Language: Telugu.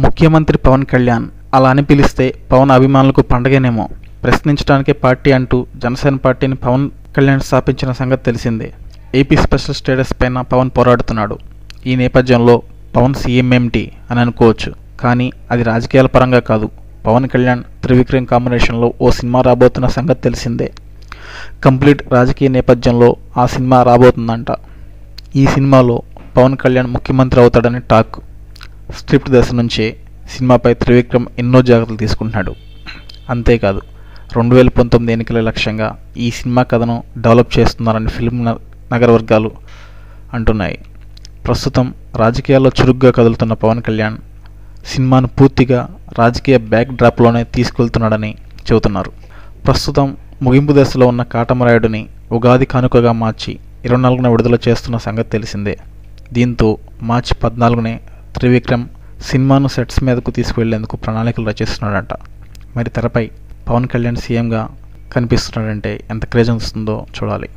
ముఖ్యమంత్రి పవన్ కళ్యాణ్ అలా అని పిలిస్తే పవన్ అభిమానులకు పండగనేమో. ప్రశ్నించడానికే పార్టీ అంటూ జనసేన పార్టీని పవన్ కళ్యాణ్ స్థాపించిన సంగతి తెలిసిందే. ఏపీ స్పెషల్ స్టేటస్ పైన పవన్ పోరాడుతున్నాడు. ఈ నేపథ్యంలో పవన్ సీఎం ఏమిటి అని అనుకోవచ్చు, కానీ అది రాజకీయాల పరంగా కాదు. పవన్ కళ్యాణ్ త్రివిక్రమ్ కాంబినేషన్లో ఓ సినిమా రాబోతున్న సంగతి తెలిసిందే. కంప్లీట్ రాజకీయ నేపథ్యంలో ఆ సినిమా రాబోతుందంట. ఈ సినిమాలో పవన్ కళ్యాణ్ ముఖ్యమంత్రి అవుతాడని టాక్. స్క్రిప్ట్ దశ నుంచే సినిమాపై త్రివిక్రమ్ ఎన్నో జాగ్రత్తలు తీసుకుంటున్నాడు. అంతేకాదు 2019 ఎన్నికల లక్ష్యంగా ఈ సినిమా కథను డెవలప్ చేస్తున్నారని ఫిల్మ్ నగర వర్గాలు అంటున్నాయి. ప్రస్తుతం రాజకీయాల్లో చురుగ్గా కదులుతున్న పవన్ కళ్యాణ్ సినిమాను పూర్తిగా రాజకీయ బ్యాక్ డ్రాప్లోనే తీసుకెళ్తున్నాడని చెబుతున్నారు. ప్రస్తుతం ముగింపు దశలో ఉన్న కాటమరాయుడుని ఉగాది కానుకగా మార్చి 24న విడుదల చేస్తున్న సంగతి తెలిసిందే. దీంతో మార్చి 14నే త్రివిక్రమ్ సినిమాను సెట్స్ మీదకు తీసుకువెళ్లేందుకు ప్రణాళికలు రచిస్తున్నాడంట. మరి తెరపై పవన్ కళ్యాణ్ సీఎంగా కనిపిస్తున్నాడంటే ఎంత క్రేజ్ వస్తుందో చూడాలి.